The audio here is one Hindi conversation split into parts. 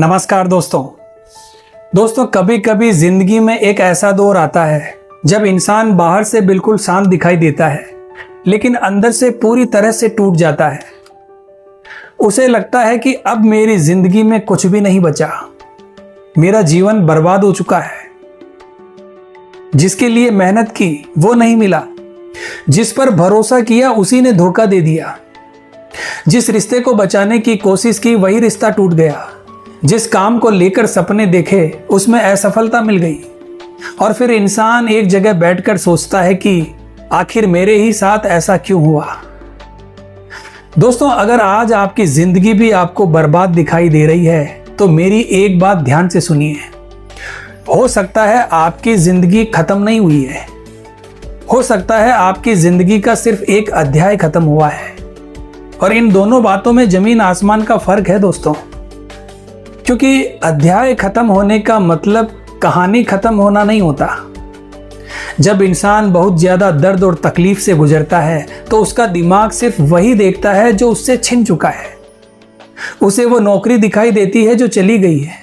नमस्कार दोस्तों कभी कभी जिंदगी में एक ऐसा दौर आता है जब इंसान बाहर से बिल्कुल शांत दिखाई देता है, लेकिन अंदर से पूरी तरह से टूट जाता है। उसे लगता है कि अब मेरी जिंदगी में कुछ भी नहीं बचा, मेरा जीवन बर्बाद हो चुका है। जिसके लिए मेहनत की वो नहीं मिला, जिस पर भरोसा किया उसी ने धोखा दे दिया, जिस रिश्ते को बचाने की कोशिश की वही रिश्ता टूट गया, जिस काम को लेकर सपने देखे उसमें असफलता मिल गई। और फिर इंसान एक जगह बैठकर सोचता है कि आखिर मेरे ही साथ ऐसा क्यों हुआ। दोस्तों, अगर आज आपकी जिंदगी भी आपको बर्बाद दिखाई दे रही है तो मेरी एक बात ध्यान से सुनिए। हो सकता है आपकी जिंदगी खत्म नहीं हुई है, हो सकता है आपकी जिंदगी का सिर्फ एक अध्याय खत्म हुआ है। और इन दोनों बातों में जमीन आसमान का फर्क है दोस्तों, क्योंकि अध्याय खत्म होने का मतलब कहानी खत्म होना नहीं होता। जब इंसान बहुत ज्यादा दर्द और तकलीफ से गुजरता है तो उसका दिमाग सिर्फ वही देखता है जो उससे छिन चुका है। उसे वो नौकरी दिखाई देती है जो चली गई है,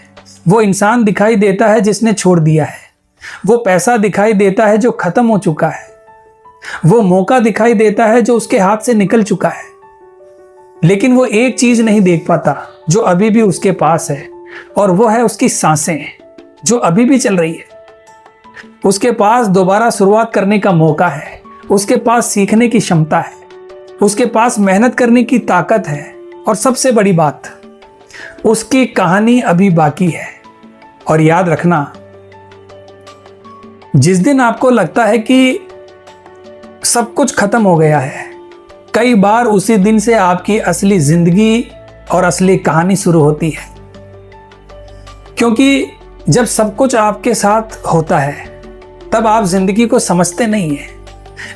वो इंसान दिखाई देता है जिसने छोड़ दिया है, वो पैसा दिखाई देता है जो खत्म हो चुका है, वो मौका दिखाई देता है जो उसके हाथ से निकल चुका है। लेकिन वो एक चीज नहीं देख पाता जो अभी भी उसके पास है, और वो है उसकी सांसें जो अभी भी चल रही है। उसके पास दोबारा शुरुआत करने का मौका है, उसके पास सीखने की क्षमता है, उसके पास मेहनत करने की ताकत है, और सबसे बड़ी बात, उसकी कहानी अभी बाकी है। और याद रखना, जिस दिन आपको लगता है कि सब कुछ खत्म हो गया है, कई बार उसी दिन से आपकी असली जिंदगी और असली कहानी शुरू होती है। क्योंकि जब सब कुछ आपके साथ होता है तब आप जिंदगी को समझते नहीं हैं,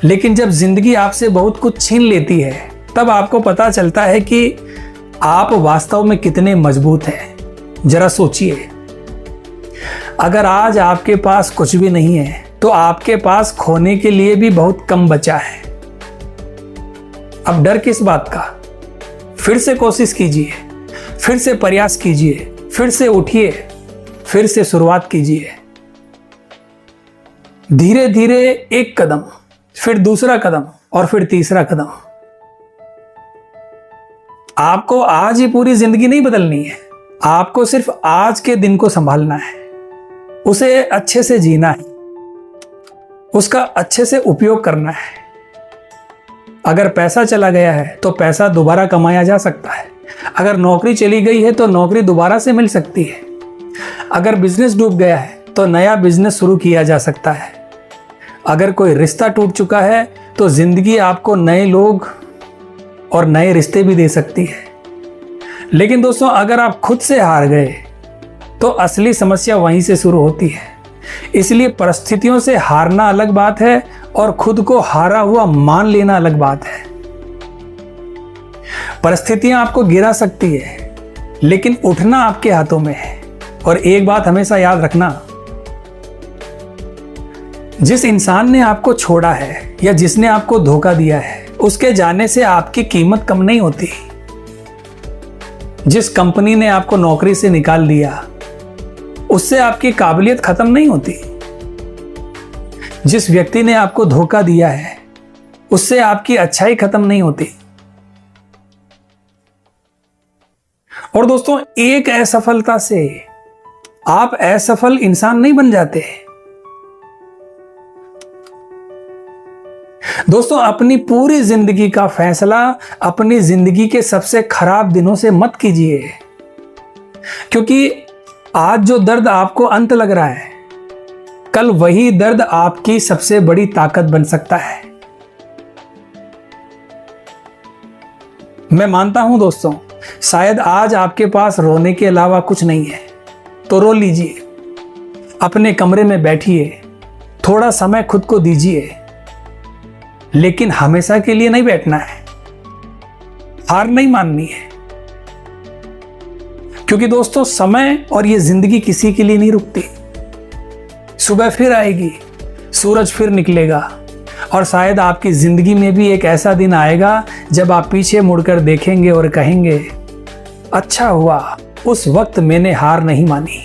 लेकिन जब जिंदगी आपसे बहुत कुछ छीन लेती है तब आपको पता चलता है कि आप वास्तव में कितने मजबूत हैं। जरा सोचिए, अगर आज आपके पास कुछ भी नहीं है तो आपके पास खोने के लिए भी बहुत कम बचा है। अब डर किस बात का? फिर से कोशिश कीजिए, फिर से प्रयास कीजिए, फिर से उठिए, फिर से शुरुआत कीजिए। धीरे धीरे एक कदम, फिर दूसरा कदम, और फिर तीसरा कदम। आपको आज ही पूरी जिंदगी नहीं बदलनी है, आपको सिर्फ आज के दिन को संभालना है, उसे अच्छे से जीना है, उसका अच्छे से उपयोग करना है। अगर पैसा चला गया है तो पैसा दोबारा कमाया जा सकता है, अगर नौकरी चली गई है तो नौकरी दोबारा से मिल सकती है, अगर बिजनेस डूब गया है तो नया बिजनेस शुरू किया जा सकता है, अगर कोई रिश्ता टूट चुका है तो जिंदगी आपको नए लोग और नए रिश्ते भी दे सकती है। लेकिन दोस्तों, अगर आप खुद से हार गए तो असली समस्या वहीं से शुरू होती है। इसलिए परिस्थितियों से हारना अलग बात है और खुद को हारा हुआ मान लेना अलग बात है। परिस्थितियां आपको गिरा सकती है, लेकिन उठना आपके हाथों में है। और एक बात हमेशा याद रखना, जिस इंसान ने आपको छोड़ा है या जिसने आपको धोखा दिया है, उसके जाने से आपकी कीमत कम नहीं होती। जिस कंपनी ने आपको नौकरी से निकाल दिया, उससे आपकी काबिलियत खत्म नहीं होती। जिस व्यक्ति ने आपको धोखा दिया है, उससे आपकी अच्छाई खत्म नहीं होती। और दोस्तों, एक असफलता से आप असफल इंसान नहीं बन जाते। दोस्तों, अपनी पूरी जिंदगी का फैसला अपनी जिंदगी के सबसे खराब दिनों से मत कीजिए, क्योंकि आज जो दर्द आपको अंत लग रहा है, कल वही दर्द आपकी सबसे बड़ी ताकत बन सकता है। मैं मानता हूं दोस्तों, शायद आज आपके पास रोने के अलावा कुछ नहीं है, तो रो लीजिए, अपने कमरे में बैठिए, थोड़ा समय खुद को दीजिए, लेकिन हमेशा के लिए नहीं बैठना है, हार नहीं माननी है। क्योंकि दोस्तों, समय और ये जिंदगी किसी के लिए नहीं रुकती। सुबह फिर आएगी, सूरज फिर निकलेगा, और शायद आपकी जिंदगी में भी एक ऐसा दिन आएगा जब आप पीछे मुड़कर देखेंगे और कहेंगे, अच्छा हुआ उस वक्त मैंने हार नहीं मानी।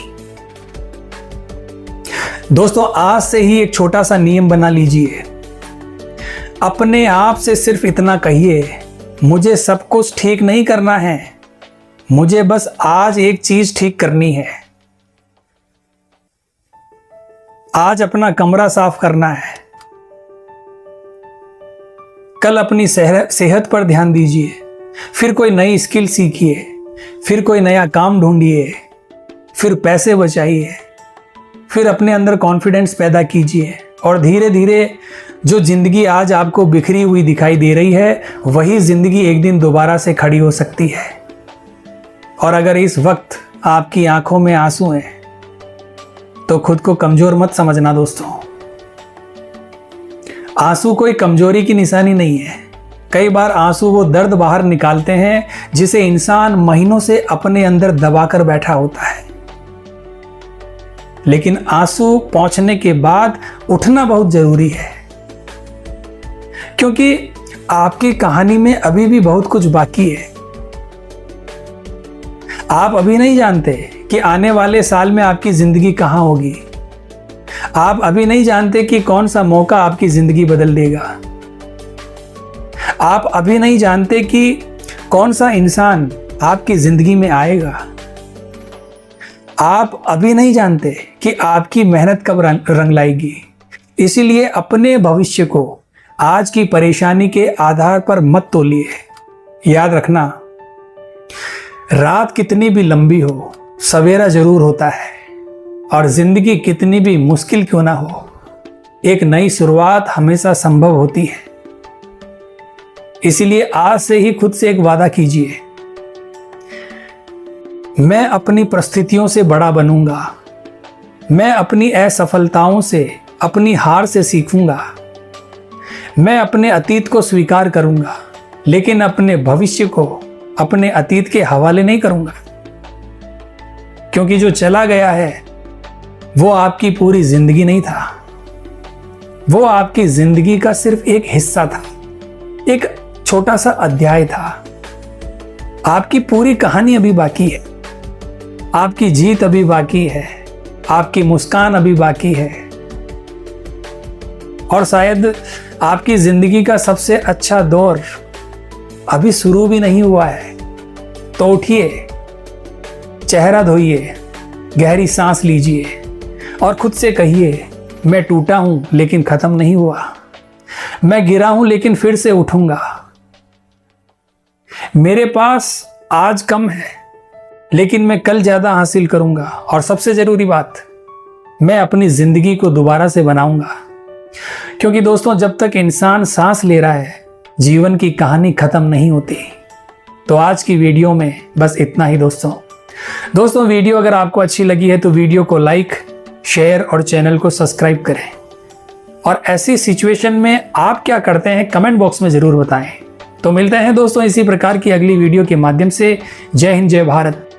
दोस्तों, आज से ही एक छोटा सा नियम बना लीजिए। अपने आप से सिर्फ इतना कहिए, मुझे सब कुछ ठीक नहीं करना है, मुझे बस आज एक चीज ठीक करनी है। आज अपना कमरा साफ करना है, कल अपनी सेहत पर ध्यान दीजिए, फिर कोई नई स्किल सीखिए, फिर कोई नया काम ढूंढिए, फिर पैसे बचाइए, फिर अपने अंदर कॉन्फिडेंस पैदा कीजिए और धीरे धीरे जो जिंदगी आज आपको बिखरी हुई दिखाई दे रही है, वही जिंदगी एक दिन दोबारा से खड़ी हो सकती है। और अगर इस वक्त आपकी आंखों में आंसू हैं, तो खुद को कमजोर मत समझना दोस्तों। आंसू कोई कमजोरी की निशानी नहीं है। कई बार आंसू वो दर्द बाहर निकालते हैं जिसे इंसान महीनों से अपने अंदर दबाकर बैठा होता है। लेकिन आंसू पहुंचने के बाद उठना बहुत जरूरी है, क्योंकि आपकी कहानी में अभी भी बहुत कुछ बाकी है। आप अभी नहीं जानते कि आने वाले साल में आपकी जिंदगी कहां होगी। आप अभी नहीं जानते कि कौन सा मौका आपकी जिंदगी बदल देगा। आप अभी नहीं जानते कि कौन सा इंसान आपकी जिंदगी में आएगा। आप अभी नहीं जानते कि आपकी मेहनत कब रंग लाएगी। इसीलिए अपने भविष्य को आज की परेशानी के आधार पर मत तोलिए। याद रखना, रात कितनी भी लंबी हो, सवेरा जरूर होता है। और जिंदगी कितनी भी मुश्किल क्यों ना हो, एक नई शुरुआत हमेशा संभव होती है। इसीलिए आज से ही खुद से एक वादा कीजिए, मैं अपनी परिस्थितियों से बड़ा बनूंगा। मैं अपनी असफलताओं से, अपनी हार से सीखूंगा। मैं अपने अतीत को स्वीकार करूंगा, लेकिन अपने भविष्य को अपने अतीत के हवाले नहीं करूंगा। क्योंकि जो चला गया है वो आपकी पूरी जिंदगी नहीं था, वो आपकी जिंदगी का सिर्फ एक हिस्सा था, एक छोटा सा अध्याय था। आपकी पूरी कहानी अभी बाकी है, आपकी जीत अभी बाकी है, आपकी मुस्कान अभी बाकी है। और शायद आपकी जिंदगी का सबसे अच्छा दौर अभी शुरू भी नहीं हुआ है। तो उठिए, चेहरा धोइए, गहरी सांस लीजिए और खुद से कहिए, मैं टूटा हूं लेकिन खत्म नहीं हुआ। मैं गिरा हूं लेकिन फिर से उठूंगा। मेरे पास आज कम है, लेकिन मैं कल ज्यादा हासिल करूंगा। और सबसे जरूरी बात, मैं अपनी जिंदगी को दोबारा से बनाऊंगा। क्योंकि दोस्तों, जब तक इंसान सांस ले रहा है, जीवन की कहानी खत्म नहीं होती। तो आज की वीडियो में बस इतना ही दोस्तों, वीडियो अगर आपको अच्छी लगी है तो वीडियो को लाइक, शेयर और चैनल को सब्सक्राइब करें। और ऐसी सिचुएशन में आप क्या करते हैं, कमेंट बॉक्स में जरूर बताएं। तो मिलते हैं दोस्तों इसी प्रकार की अगली वीडियो के माध्यम से। जय हिंद, जय भारत।